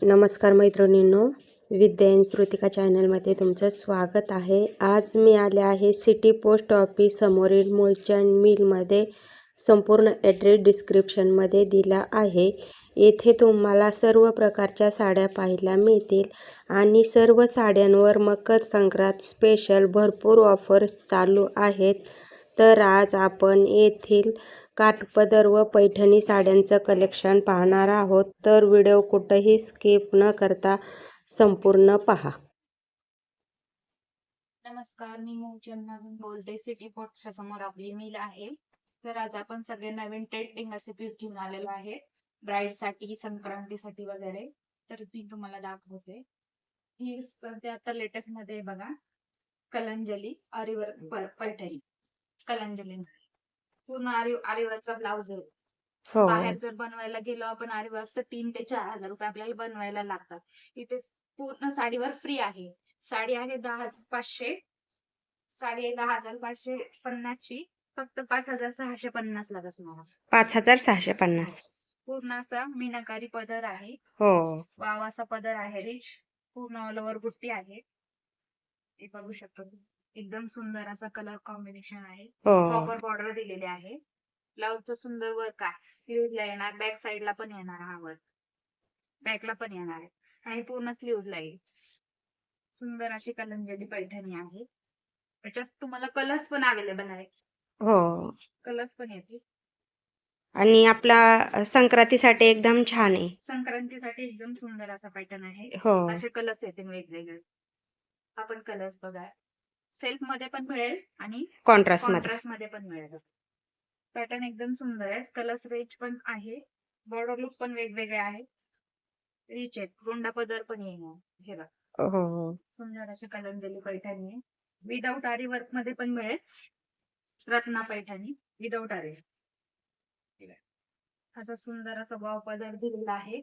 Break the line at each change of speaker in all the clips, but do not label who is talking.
नमस्कार मैत्रिणींनो, विद्या इन श्रुतिका चॅनलमध्ये तुमचं स्वागत आहे. आज मी आले आहे सिटी पोस्ट ऑफिस समोरील मूळचंद मिलमध्ये. संपूर्ण ॲड्रेस डिस्क्रिप्शनमध्ये दिला आहे. येथे तुम्हाला सर्व प्रकारच्या साड्या पाहायला मिळतील आणि सर्व साड्यांवर मकर संक्रांत स्पेशल भरपूर ऑफर्स चालू आहेत. तर आज आपण येथील काठपदर व पैठणी साड्यांचं कलेक्शन पाहणार आहोत. तर व्हिडिओ कुठेही स्किप न करता संपूर्ण पहा.
नमस्कार, मी मूळचंदमधून बोलते. सिटी पोर्टच्या समोर आपली मिल आहे. तर आज आपण सगळे नवीन ट्रेंडिंग असे पीस घेऊन आलेलो आहे ब्राईड साठी, संक्रांतीसाठी वगैरे. तर ती तुम्हाला दाखवते. ही सध्या आता लेटेस्ट मध्ये बघा, कलंजली आरीवर पैठणी. कलंजली पूर्ण आरीवरचा ब्लाउज आहे. बाहेर जर बनवायला गेलो आपण आरीवर्क तर 3 ते 4,000 रुपये आपल्याला बनवायला लागतात. इथे पूर्ण साडीवर फ्री आहे. साडी आहे 10,500. साडी आहे 10,550 ची. फक्त 5,650 ला बसणार.
5,650.
पूर्ण असा मीनाकारी पदर आहे.
हो,
वाव असा पदर आहे. रिच पूर्ण ऑल ओव्हर बुट्टी आहे. हे बघू शकतो. एकदम सुंदर असा कलर कॉम्बिनेशन आहे. कॉपर बॉर्डर दिलेले आहे. ब्लाउजचं सुंदर वर्क आहे. स्लीव्हला येणार, बॅक साईडला पण येणार हा वर्क. बॅकला पण येणार आहे आणि पूर्ण स्लीव्हला येईल. सुंदर अशी कलंजली पैठणी आहे. त्याच्यात तुम्हाला कलर्स पण अवेलेबल आहे.
हो.
कलर्स पण येतील
आणि आपला संक्रांतीसाठी एकदम छान आहे.
संक्रांतीसाठी एकदम सुंदर असा पॅटर्न आहे.
हो,
असे कलर्स येतील वेगवेगळे. आपण कलर्स बघा. सेल्फ मध्ये पण मिळेल आणि कॉन्ट्रास्ट मध्ये पण मिळेल. पॅटर्न एकदम सुंदर आहे. कलर्स रेंज पण आहे. बॉर्डर लुक पण वेगवेगळे आहे. रिच आहेत. गोंडा पदर पण येणार. हे बघा,
हो,
सुंदर अशी कलंजली पैठणी आहे. विदाउट आरी वर्क मध्ये पण मिळेल. रत्ना पैठणी विदाउट आरी. असा सुंदर असा वाव पदर दिलेला आहे.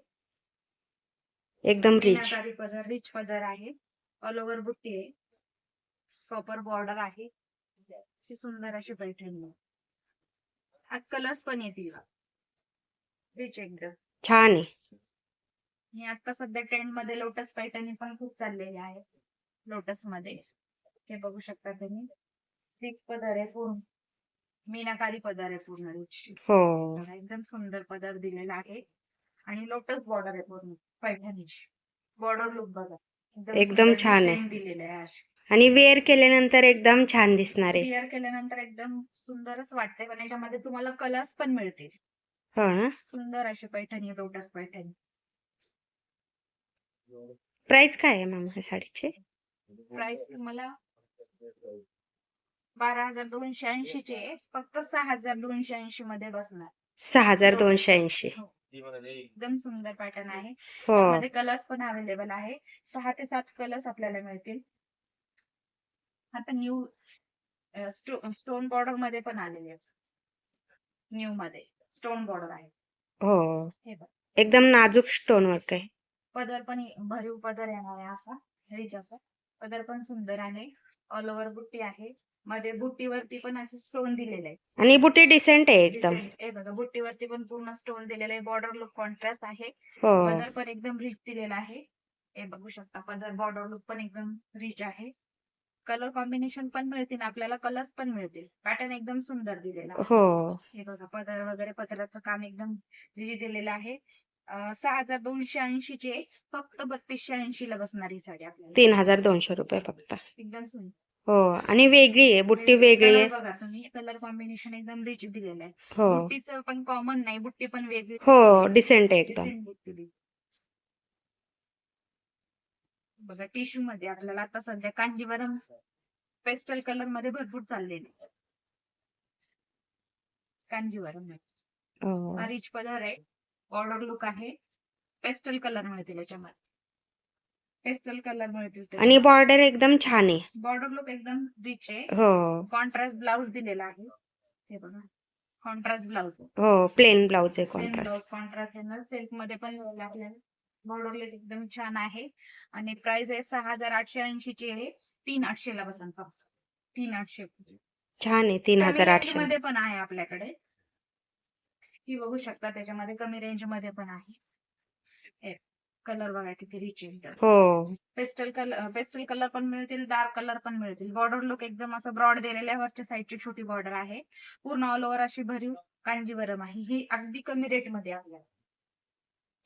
एकदम रिच.
मीनाकारी पदर, रिच पदर आहे. ऑल ओव्हर बुट्टी आहे. कॉपर बॉर्डर आहे. सुंदर अशी पैठणी. हा कलर्स पण येतील. रिच एकदम
छान आहे.
आणि आता सध्या ट्रेंड मध्ये लोटस पैठणी पण खूप चाललेली आहे. लोटस मध्ये हे बघू शकता तुम्ही. रिच पदर आहे. पूर्ण मीनाकारी पदर आहे. पूर्ण रिच.
हो,
एकदम सुंदर पदर दिलेला आहे आणि लोटस बॉर्डर आहे पूर्ण पैठणीची. बॉर्डर लुक बघा,
एकदम छान आहे.
दिलेले आहे.
आणि वेअर केल्यानंतर एकदम छान दिसणार आहे.
वेअर केल्यानंतर एकदम सुंदरच वाटते. पण याच्यामध्ये तुम्हाला कलर्स पण मिळतील.
हो ना.
सुंदर अशी पैठणी, लोटस पैठणी.
प्राइस काय आहे मॅम ह्या साडीची?
प्राइस तुम्हाला 12,280 चे फक्त 6,280 मध्ये बसणार.
6,280.
एकदम सुंदर पॅटर्न आहे.
हो,
त्यामध्ये कलर्स पण अवेलेबल आहे. 6 ते 7 कलर्स आपल्याला मिळतील. आता न्यू स्टोन बॉर्डर मध्ये पण आलेले आहेत. न्यू मध्ये स्टोन बॉर्डर आहे.
हो,
हे बघ,
एकदम नाजूक स्टोन वर्क आहे.
पदर पण भरीव पदर येणार आहे. असा रिच असा पदर पण सुंदर आहे. ऑल ओव्हर बुट्टी आहे. मध्ये बुट्टीवरती पण असे स्टोन दिलेले आहे.
आणि बुटी डिसेंट आहे एकदम.
हे बघा, बुट्टीवरती पण पूर्ण स्टोन दिलेले आहे. बॉर्डर लुक कॉन्ट्रास्ट आहे.
हो,
पदर पण एकदम रिच दिलेला आहे. हे बघू शकता. पदर बॉर्डर लुक पण एकदम रिच आहे. कलर कॉम्बिनेशन पण मिळतील आपल्याला. कलर्स पण मिळतील. पॅटर्न एकदम सुंदर दिलेला.
हो,
हे बघा, पदर वगैरे पदराचं काम एकदम रिच दिलेलं आहे. 6,280 चे फक्त 3,280 ला बसणार ही साडी आपल्याला.
3,200 रुपये फक्त.
एकदम सुंदर.
हो, आणि वेगळी आहे, बुट्टी वेगळी आहे.
बघा तुम्ही, कलर कॉम्बिनेशन एकदम रिच दिलेलं आहे.
हो,
बुट्टीचं पण कॉमन नाही, बुट्टी पण वेगळी.
हो, डिसेंट आहे एकदम.
डिसेंट बुट्टी दिली. बघा, टिश्यू मध्ये आपल्याला आता सध्या कांजीवरम पेस्टल कलर मध्ये भरपूर चाललेली. कांजीवरम
हो.
हा रिच पदर आहे. बॉर्डर लुक आहे. पेस्टल कलर मिळतील याच्यामध्ये. पेस्टल कलर मिळतील
आणि बॉर्डर एकदम छान आहे.
बॉर्डर लुक एकदम रिच आहे.
हो,
कॉन्ट्रास्ट ब्लाउज दिलेला आहे. हे बघा, कॉन्ट्रास्ट ब्लाउज.
हो, प्लेन ब्लाउज आहे. कॉन्ट्रास्ट.
कॉन्ट्रास्ट येणार. सिल्क मध्ये पण मिळेल आपल्याला. बॉर्डर लुक एकदम छान आहे. आणि प्राइस आहे 6,880 ची आहे. 3,800 ला बसन फक्त. 3,800
छान आहे. 3,800
मध्ये पण आहे आपल्याकडे. ही बघू शकता, त्याच्यामध्ये कमी रेंज मध्ये पण आहे. कलर बघा किती रिच एकदम.
हो.
पेस्टल कलर पण मिळतील, डार्क कलर पण मिळतील. बॉर्डर लुक एकदम असं ब्रॉड दिलेला आहे. वरच्या साईडची छोटी बॉर्डर आहे. पूर्ण ऑल ओव्हर अशी भरीव कांजीवरम आहे. ही अगदी कमी रेट मध्ये आपल्याला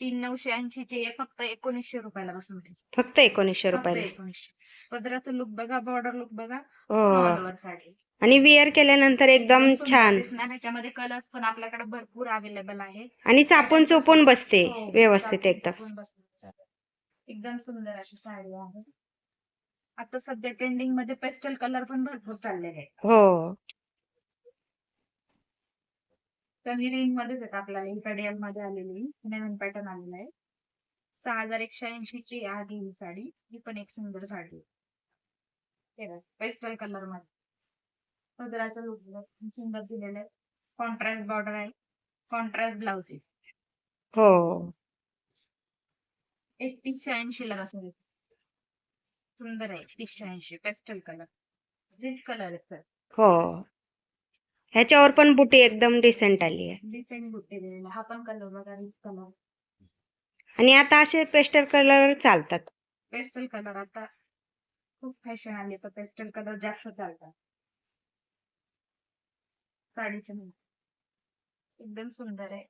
3,980 ची आहे. फक्त 1900 रुपयाला बसून
फक्त 1900
फक्त
रुपयाला.
1900. पदराचं लुक बघा, बॉर्डर लुक बघा,
हो.
ऑल ओव्हर साडी
आणि वेअर केल्यानंतर एकदम
सुंदर
छान
दिसणार. ह्याच्यामध्ये कलर्स पण आपल्याकडे भरपूर अवेलेबल आहेत.
आणि चापून चोपून बसते
हो,
व्यवस्थित
चापून
एकदम.
चोपून बसणार. एकदम सुंदर अशी साडी आहे. आता सध्या ट्रेंडिंग मध्ये पेस्टल कलर पण भरपूर चाललेले आहेत.
हो.
कमी रेंज मध्येच आहेत आपल्याला. इंटरडियल मध्ये आलेली नवीन पॅटर्न आलेला आहे. 6,180 ची आहे ही साडी. ही पण एक सुंदर साडी आहे. पेस्टल कलर मध्ये पदराचं लुक सुंदर दिलेलं आहे. कॉन्ट्रास्ट बॉर्डर आहे. कॉन्ट्रास्ट ब्लाउज आहे.
हो.
3180 ला बसेल. सुंदर आहे. 3180 पेस्टल कलर, रिच कलर आहे सर.
हो. ह्याच्यावर पण बुटी एकदम डिसेंट आली आहे.
डिसेंट बुट्टे दिलेला. हा पण कलर बघा, रिच कलर.
आणि आता असे पेस्टल कलर चालतात.
पेस्टल कलर आता खूप फॅशन आली, तर पेस्टल कलर जास्त चालतात साडीचे. एकदम सुंदर आहे.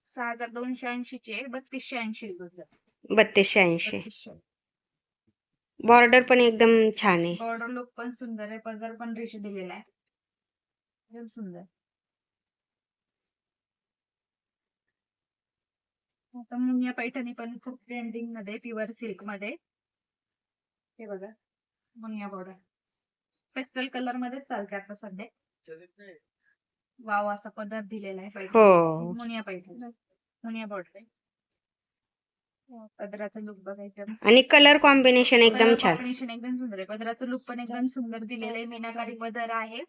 6,280 ची आहे. 3280 रुपये.
3280.
3200.
बॉर्डर पण एकदम छान आहे.
बॉर्डर लुक पण सुंदर आहे. पदर पण रिच दिलेला आहे. एकदम सुंदर. आता मुनिया पैठणी पण खूप ट्रेंडिंग मध्ये, प्युअर सिल्क मध्ये. हे बघा, मुनिया बॉर्डर पेस्टल कलर मध्येच चालते आता सध्या. वाव असा पदर दिलेला आहे पैठणी.
हो.
मुनिया पैठणी, मुनिया बॉर्डर. पदराचं लुक बघायचं
आणि कलर कॉम्बिनेशन एकदम छान.
कॉम्बिनेशन एकदम सुंदर आहे. पदराचं लुक पण एकदम सुंदर दिलेलं आहे. मीनाकारी पदर आहे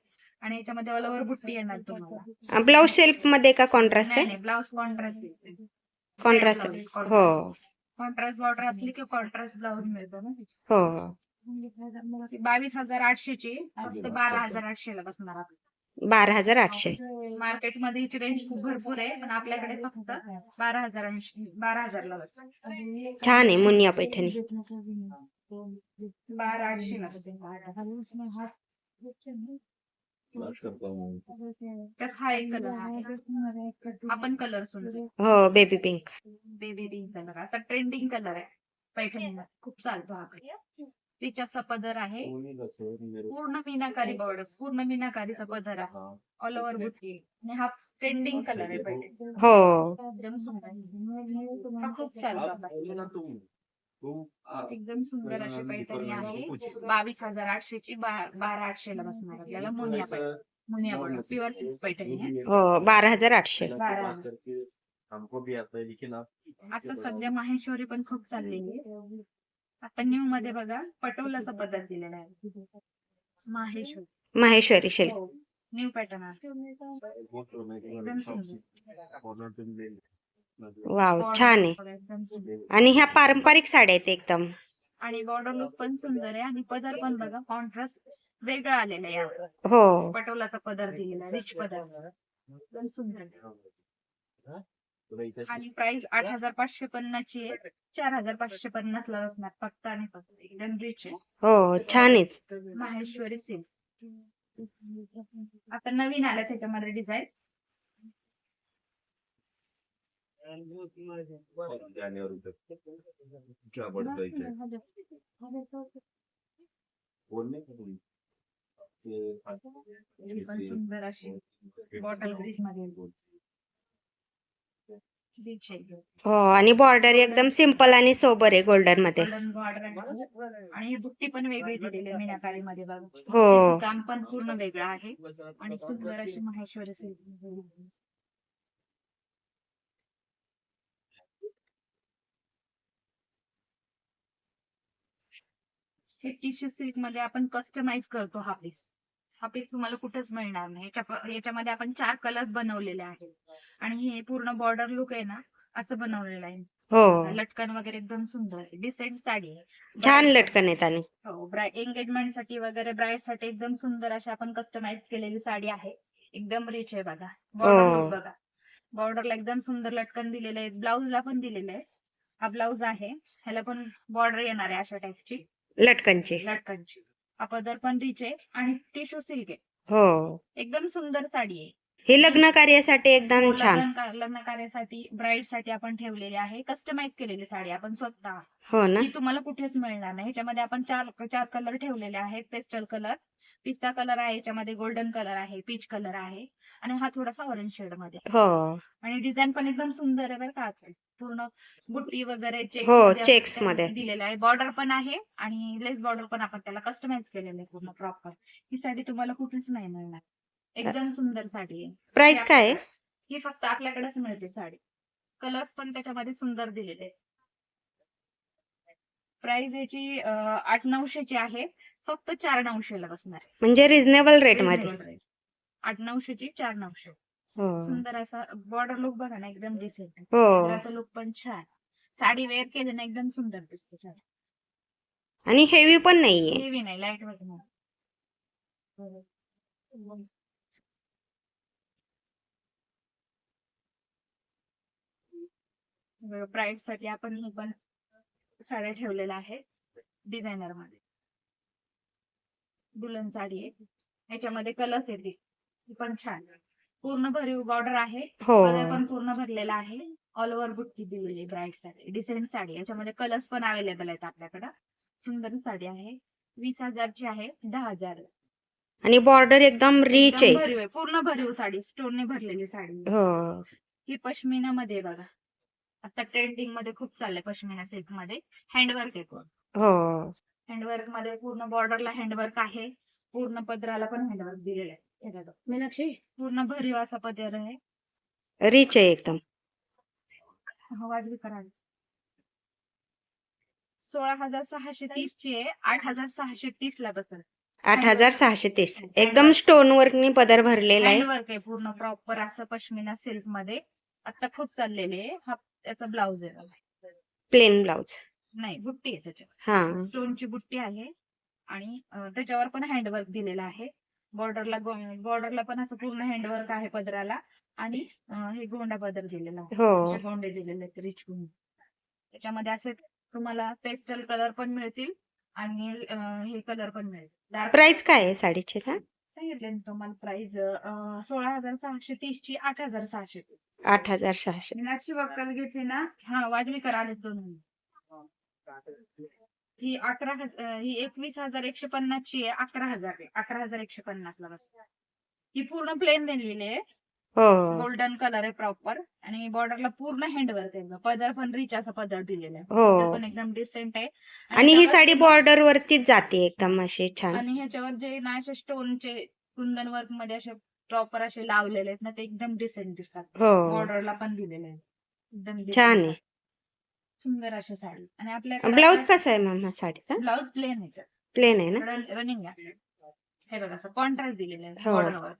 आणि याच्यामध्ये ऑल ओव्हर बुट्टी येणार तुम्हाला.
ब्लाउज सेल्फ मध्ये का कॉन्ट्रास्ट
नाही
आहे?
नाही, ब्लाउज कॉन्ट्रास्ट.
कॉन्ट्रास्ट. हो.
कॉन्ट्रास्ट बॉर्डर असली की कॉन्ट्रास्ट ब्लाउज मिळतो ना.
हो.
22,800 ची फक्त 12,800 ला बसणार आपल्याला.
12,800.
मार्केटमध्ये हिची रेंज खूप भरपूर आहे, पण आपल्याकडे फक्त 12,000 ला बस.
छान आहे मुनिया पैठणी.
12,800 ला बसेल. त्यात हा एक कलर आहे. आपण कलर सुंदर.
हो. Baby pink.
Baby pink colour आता ट्रेंडिंग कलर आहे पैठणीला. खूप चालतो हा कलर. रिच असा पदर आहे. पूर्ण मीनाकारी बॉर्डर, पूर्ण मीनाकारीचा पदर आहे. ऑल ओव्हर बुट्टी. आणि हा ट्रेंडिंग कलर आहे पैठणी.
हो.
एकदम सुंदर. हा खूप चालतो आता. एकदम सुंदर अशी पैठणी आहे. 22,800 ची 12,800 ला बसणार आपल्याला. Muniya border pure silk Paithani आहे.
हो. 12,800.
12,000. आता सध्या माहेश्वरी पण खूप चाललेली आहे. आता न्यू मध्ये बघा, पटोलाचा पदर दिलेला आहे.
माहेश्वरी सिल्क.
न्यू पॅटर्न आहे. एकदम सुंदर.
वाव, छान आहे.
एकदम सुंदर.
आणि ह्या पारंपरिक साड्या आहेत एकदम.
आणि बॉर्डर लुक पण सुंदर आहे. आणि पदर पण बघा, कॉन्ट्रास्ट वेगळा आलेला आहे यावर.
हो.
पटोलाचा पदर दिलेला आहे, रिच पदर. एकदम सुंदर. आणि प्राइस 8,550 ची आहे. 4,550 ला बसणार फक्त आणि फक्त. एकदम रिच आहे.
हो. छान आहे.
माहेश्वरी सिल्क. आता नवीन आल्या त्याच्यामध्ये डिझाईन. पण सुंदर अशी बॉटल ग्रीन मध्ये.
हो. आणि बॉर्डर एकदम सिंपल आणि सोबर आहे गोल्डन मध्ये.
गोल्डन बॉर्डर आहे. आणि ही बुट्टी पण वेगळी दिलेली आहे मीनाकारी मध्ये बघा.
हो.
तिचं काम पण पूर्ण वेगळं आहे. आणि सुंदर अशी माहेश्वरी सिल्क. टिश्यू सिल्क मध्ये आपण कस्टमाइज करतो हा पीस. हा पीस तुम्हाला कुठेच मिळणार नाही. याच्यामध्ये आपण 4 कलर्स बनवलेले आहेत. आणि हे पूर्ण बॉर्डर लुक आहे ना, असं बनवलेलं आहे.
हो.
लटकन वगैरे एकदम सुंदर आहे. डिसेंट साडी आहे.
छान लटकन आहेत. आणि
हो, एंगेजमेंट साठी वगैरे ब्राईड साठी एकदम सुंदर अशी आपण कस्टमाइज केलेली साडी आहे. एकदम रिच आहे बघा. बॉर्डर लुक बघा. बॉर्डरला एकदम सुंदर लटकन दिलेले आहे. ब्लाउजला पण दिलेलं आहे. हा ब्लाऊज आहे, ह्याला पण बॉर्डर येणार आहे अशा टाईपची
लटकनची.
लटकनची. हा पदर पण रिच आहे आणि टिश्यू सिल्क आहे.
हो,
एकदम सुंदर साडी आहे.
ही लग्न कार्यासाठी एकदम
हो,
छान.
लग्न कार्यासाठी ब्राईड साठी आपण ठेवलेली आहे. कस्टमाइज केलेली साडी आपण स्वतः.
हो ना.
ही तुम्हाला कुठेच मिळणार नाही. ह्याच्यामध्ये आपण चार कलर ठेवलेले आहेत. पेस्टल कलर, पिस्ता कलर आहे, ह्याच्यामध्ये गोल्डन कलर आहे, पीच कलर आहे आणि हा थोडासा ऑरेंज शेड मध्ये.
हो
आणि डिझाईन पण एकदम सुंदर आहे बरं का. पूर्ण बुट्टी वगैरे
हो,
चेक्स
चेक्स मध्ये
दिलेलं आहे. बॉर्डर पण आहे आणि लेस बॉर्डर पण आपण त्याला कस्टमाइज केलेलं आहे पूर्ण प्रॉपर. ही साडी तुम्हाला कुठेच नाही मिळणार. एकदम सुंदर साडी आहे.
प्राइस काय आहे?
ही फक्त आपल्याकडेच मिळते साडी. कलर्स पण त्याच्यामध्ये सुंदर दिलेले आहेत. प्राइस याची 800-900 आहे. फक्त 400-900 बसणार आहे.
म्हणजे रिझनेबल रेट मध्ये.
800-900 400.
हो
सुंदर असा बॉर्डर लुक बघा ना, एकदम डिसेंट.
हो,
लुक पण छान. साडी वेअर केली ना एकदम सुंदर दिसते साडी.
आणि हेवी पण नाहीये.
हेवी नाही, लाईट वेट नाही. ब्राईड साठी आपण हे पण साड्या ठेवलेल्या आहेत डिझायनर मध्ये. दुल्हन साडी आहे, याच्यामध्ये कलर्स येतील. ही पण छान पूर्ण भरीव बॉर्डर आहे.
हो
पदर पण पूर्ण भरलेला आहे. ऑल ओव्हर बुट्टी दिलेली ब्राईड साठी. डिसेंट साडी, याच्यामध्ये कलर्स पण अवेलेबल आहेत आपल्याकडे. सुंदर साडी आहे. 20,000ची आहे. 10,000.
आणि बॉर्डर एकदम रिच आहे.
भरीव आहे, पूर्ण भरीव साडी, स्टोनने भरलेली साडी.
हो,
ही पश्मिना मध्ये बघा, आता ट्रेंडिंग मध्ये खूप चाललंय पश्मिना सिल्क मध्ये. हँडवर्क आहे पूर्ण.
हो,
हँडवर्क मध्ये पूर्ण बॉर्डरला हँडवर्क आहे. पूर्ण पदराला पण हँडवर्क दिलेलं आहे. मीनाक्षी, पूर्ण भरीव असा पदर आहे.
रिच आहे एकदम.
वाजवी करा. 16,630 ची आहे. 8,630 ला बसेल.
8,630. एकदम स्टोन वर्कनी पदर भरलेला आहे.
हँडवर्क आहे पूर्ण प्रॉपर असं पश्मिना सिल्क मध्ये. आता खूप चाललेले आहे. हा त्याचा ब्लाउज आहे.
प्लेन ब्लाउज
नाही, बुट्टी आहे त्याच्यावर.
हा,
स्टोनची बुट्टी आहे आणि त्याच्यावर पण हँडवर्क दिलेला आहे. बॉर्डरला पण असं पूर्ण हँडवर्क आहे पदराला. आणि हे गोंडा पदर दिलेला आहे.
हो
गोंडे दिलेले आहेत रिच गोंडे. त्याच्यामध्ये असे तुम्हाला पेस्टल कलर पण मिळतील आणि हे कलर पण मिळतील.
प्राइस काय आहे साडीची? का
सांगितले ना तुम्हाला प्राइस. 16,630 ची 8,630.
8,600.
मीनाक्षी वक्कल घेतली ना. हा, वाजवी करा. आलेच 2 मिनिट. ही 21,150 ची आहे. 11,000 आहे. 11,150 ला बस. ही पूर्ण प्लेन दिलेली आहे.
हो
गोल्डन कलर आहे प्रॉपर आणि बॉर्डरला पूर्ण हँडवर्क आहे. पदर पण रिच असा पदर दिलेला आहे.
हो.
पदर पण एकदम डिसेंट आहे.
आणि ही साडी बॉर्डर वरतीच जाते एकदम अशी छान.
आणि ह्याच्यावर जे ना असे स्टोनचे कुंदन वर्क मध्ये असे प्रॉपर असे लावलेले आहेत ना, ते एकदम डिसेंट दिसतात.
हो
बॉर्डरला पण दिलेले आहे. एकदम
छान आहे.
सुंदर अशी साडी. आणि आपल्याकडे
ब्लाउज कसा आहे मॅम साडीचा?
ब्लाउज प्लेन आहे.
प्लेन आहे ना?
रनिंग आहे. हे बघा, असं कॉन्ट्रास्ट दिलेलं आहे
हो.
बॉर्डरवर.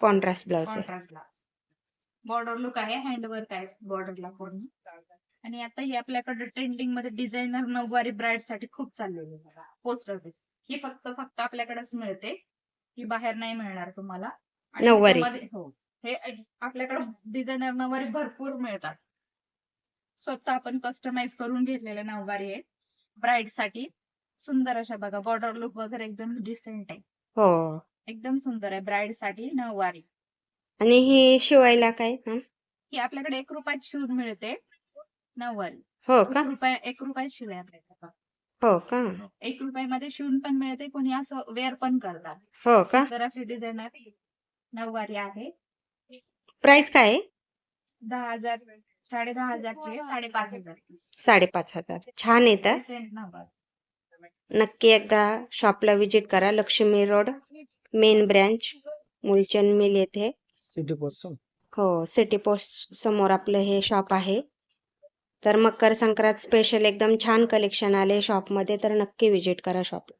कॉन्ट्रास्ट ब्लाउज आहे.
Contrast blouse. बॉर्डर लुक आहे. हँडवर्क आहे बॉर्डरला पूर्ण. आणि आता ही आपल्याकडे ट्रेंडिंग मध्ये डिझायनर नऊवारी ब्राईड साठी खूप चाललेली आहे. पोस्टर पीस ही फक्त आपल्याकडेच मिळते. ही बाहेर नाही मिळणार तुम्हाला.
नऊवारी.
हो, हे आपल्याकडे डिझायनर नऊवारी भरपूर मिळतात. स्वतः आपण कस्टमाइज करून घेतलेले नऊवारी आहे ब्राईड साठी. सुंदर अशा बघा, बॉर्डर लुक वगैरे एकदम डिसेंट आहे.
हो,
एकदम सुंदर आहे ब्राईड साठी नऊवारी.
आणि ही शिवायला काय मॅम?
ही आपल्याकडे 1 रुपयात शिवून मिळते नऊवारी.
हो का?
1 रुपयात शिवाय आपल्याकडे.
हो का?
1 रुपयामध्ये शिवून पण मिळते. कोणी असं वेअर पण करतात.
हो का?
तर अशी डिझायनर नऊवारी आहे.
प्राइस काय आहे?
10,000 10,500 ची 5,500.
5,500. छान येतात.
डिसेंट नऊवारी.
नक्की एकदा शॉपला विजिट करा. Laxmi road, main branch, Mulchand mill येथे.
City post.
हो, सिटी पोस्ट समोर आपलं हे शॉप आहे. तर मकर संक्रांत स्पेशल एकदम छान कलेक्शन आले शॉपमध्ये, तर नक्की विजिट करा शॉपला.